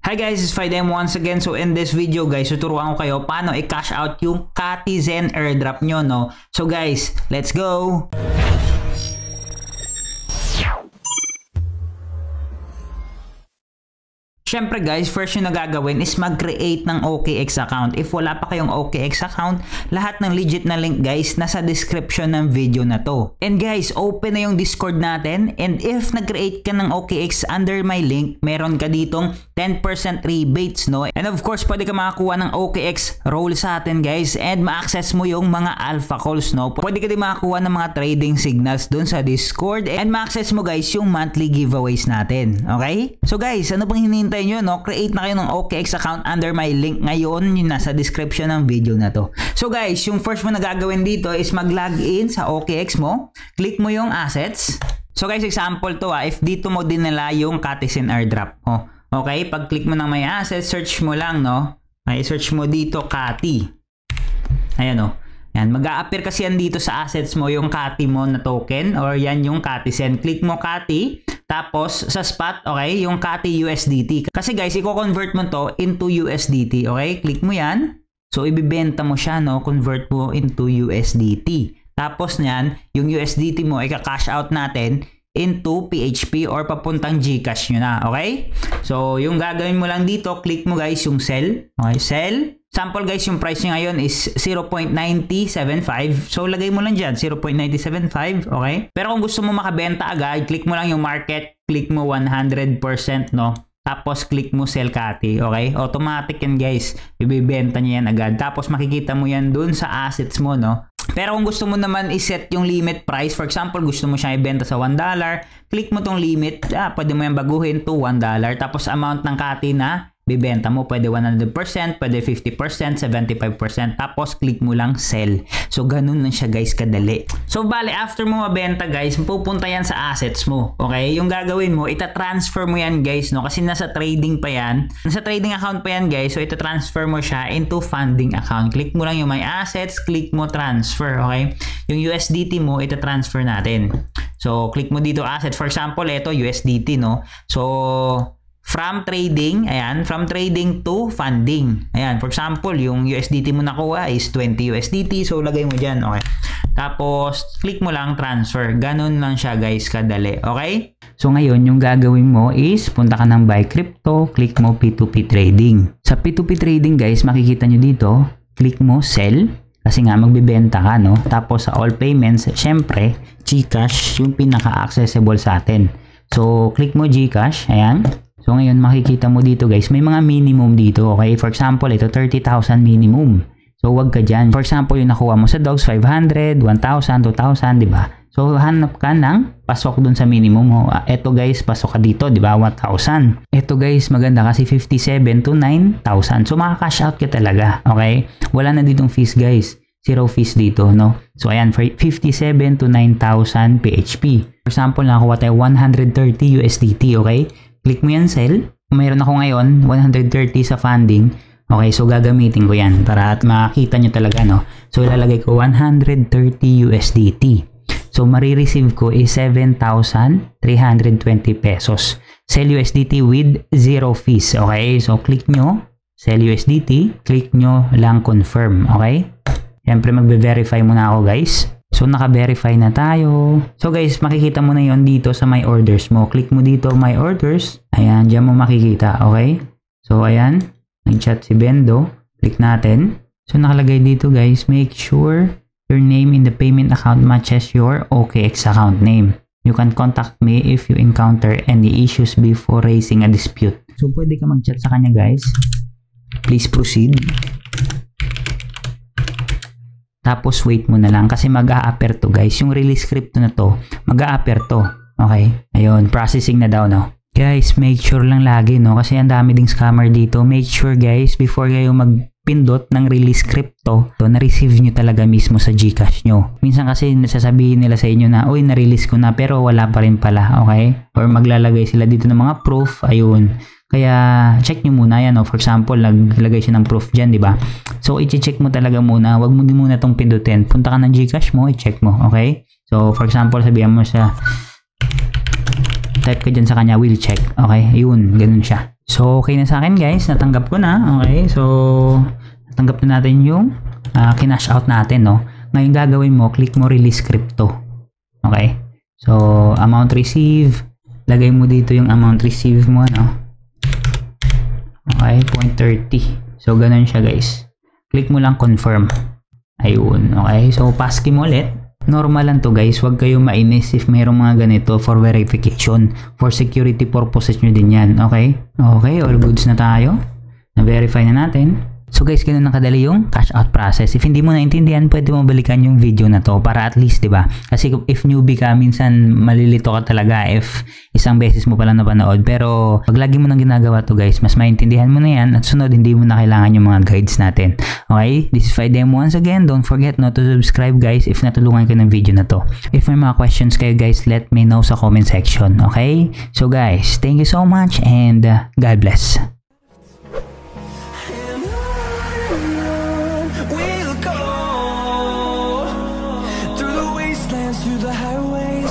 Hi guys, it's Fidem once again. So in this video guys, tuturuan ko kayo paano i-cash out yung Katizen airdrop nyo, no? So guys, let's go! Siyempre guys, first yung nagagawin is mag-create ng OKX account. If wala pa kayong OKX account, lahat ng legit na link guys, nasa description ng video na to. And guys, open na yung Discord natin. And if nag-create ka ng OKX under my link, meron ka ditong 10% rebates, no? And of course, pwede ka makakuha ng OKX role sa atin guys. And ma-access mo yung mga alpha calls, no? Pwede ka din makakuha ng mga trading signals dun sa Discord. And ma-access mo guys yung monthly giveaways natin. Okay? So guys, ano pang hinihintay nyo, no? Create na kayo ng OKX account under my link ngayon, yung nasa description ng video na to. So guys, yung first mo na gagawin dito is mag-login sa OKX mo. Click mo yung assets. So guys, example to if dito mo dinala yung Katizen airdrop mo. Okay, pag click mo ng may assets, search mo lang, no? Okay, search mo dito Kati. Ayan, no? Yan, mag-a-appear kasi yan dito sa assets mo yung Kati mo na token or yan yung Katizen. Click mo Kati. Tapos, sa spot, okay, yung Kati USDT. Kasi guys, i-convert mo to into USDT, okay? Click mo yan. So, ibibenta mo siya, no? Convert mo into USDT. Tapos niyan, yung USDT mo, ika-cash out natin into PHP or papuntang GCash nyo na, okay? So, yung gagawin mo lang dito, click mo guys yung sell. Okay, sell. Sample guys, yung price niya ngayon is 0.9075. So, lagay mo lang dyan, 0.9075, okay? Pero kung gusto mo makabenta agad, click mo lang yung market, click mo 100%, no? Tapos, click mo sell Kati, okay? Automatic yan guys. Ibibenta niya yan agad. Tapos, makikita mo yan dun sa assets mo, no? Pero kung gusto mo naman i-set yung limit price, for example, gusto mo siyang ibenta sa $1, click mo tong limit, pwede mo yan baguhin to $1. Tapos, amount ng Kati na bibenta mo, pwede 100%, pwede 50%, 75%, tapos click mo lang sell. So, ganun lang siya guys, kadali. So, bale, after mo mabenta guys, pupunta yan sa assets mo. Okay? Yung gagawin mo, ita-transfer mo yan guys, no? Kasi nasa trading pa yan. Nasa trading account pa yan guys, so ita-transfer mo siya into funding account. Click mo lang yung my assets, click mo transfer, okay? Yung USDT mo, ita-transfer natin. So, click mo dito asset. For example, ito USDT, no? So, from trading, ayan, from trading to funding. Ayan, for example, yung USDT mo nakuha is 20 USDT. So, lagay mo dyan, okay? Tapos, click mo lang transfer. Ganun lang siya, guys, kadali. Okay? So, ngayon, yung gagawin mo is, punta ka ng buy crypto, click mo P2P trading. Sa P2P trading, guys, makikita nyo dito, click mo sell. Kasi nga, magbibenta ka, no? Tapos, sa all payments, syempre, GCash, yung pinaka-accessible sa atin. So, click mo GCash, ayan. So, ngayon makikita mo dito guys, may mga minimum dito, okay? For example, ito 30,000 minimum. So, wag ka dyan. For example, yung nakuha mo sa dogs, 500, 1,000, 2,000, di ba? So, hanap ka ng pasok dun sa minimum mo. Ito guys, pasok ka dito, di ba? 1,000. Ito guys, maganda kasi 57 to 9,000. So, maka-cash out ka talaga, okay? Wala na ditong fees guys. Zero fees dito, no? So, ayan, 57 to 9,000 PHP. For example, nakuha tayo 130 USDT, okay? Click mo yan, sell. Mayroon ako ngayon, 130 sa funding. Okay, so gagamitin ko yan para at makita nyo talaga, no? So, ilalagay ko 130 USDT. So, marireceive ko is 7,320 pesos. Sell USDT with zero fees. Okay, so click nyo, sell USDT. Click nyo lang confirm. Okay? Siyempre, magbe-verify muna ako, guys. So, naka-verify na tayo. So, guys, makikita mo na yon dito sa my orders mo. Click mo dito, my orders. Ayan, dyan mo makikita. Okay? So, ayan. Nag-chat si Bendo. Click natin. So, nakalagay dito, guys. Make sure your name in the payment account matches your OKX account name. You can contact me if you encounter any issues before raising a dispute. So, pwede ka mag-chat sa kanya, guys. Please proceed. Tapos, wait mo na lang kasi mag-a-appear to guys. Yung release script na to, mag-a-appear to. Okay? Ayun, processing na daw, no? Guys, make sure lang lagi, no? Kasi ang dami ding scammer dito. Make sure, guys, before kayo magpindot ng release script to na-receive nyo talaga mismo sa GCash nyo. Minsan kasi sasabihin nila sa inyo na, uy, na-release ko na, pero wala pa rin pala. Okay? Or maglalagay sila dito ng mga proof. Ayun. Kaya, check nyo muna yan. For example, naglagay siya ng proof dyan, di ba? So, i-check mo talaga muna. Huwag mo din muna itong pindutin. Punta ka ng GCash mo, i-check mo. Okay? So, for example, sabihan mo sa type ka dyan sa kanya, will check. Okay? Ayun, ganun siya. So, okay na sa akin guys. Natanggap ko na. Okay, so natanggap na natin yung kinash out natin, no? Ngayon gagawin mo, click mo release crypto. Okay? So, amount receive. Lagay mo dito yung amount receive mo, no? Okay, 0.30. So, ganun siya guys. Click mo lang confirm. Ayun, okay? So, passkey mo ulit. Normal lang to guys. Huwag kayong mainis if mayroong mga ganito for verification. For security purposes nyo din yan, okay? Okay, all goods na tayo. Na-verify na natin. So guys, ganun na kadali yung cash out process. If hindi mo naintindihan, pwede mo balikan yung video na to para at least, di ba? Kasi if newbie ka, minsan malilito ka talaga if isang beses mo pala napanood. Pero pag lagi mo nang ginagawa to guys, mas maintindihan mo na yan at sunod hindi mo na kailangan yung mga guides natin. Okay? This is Fidem once again. Don't forget not to subscribe guys if natulungan ka ng video na to. If may mga questions kayo guys, let me know sa comment section. Okay? So guys, thank you so much and God bless. Through the highways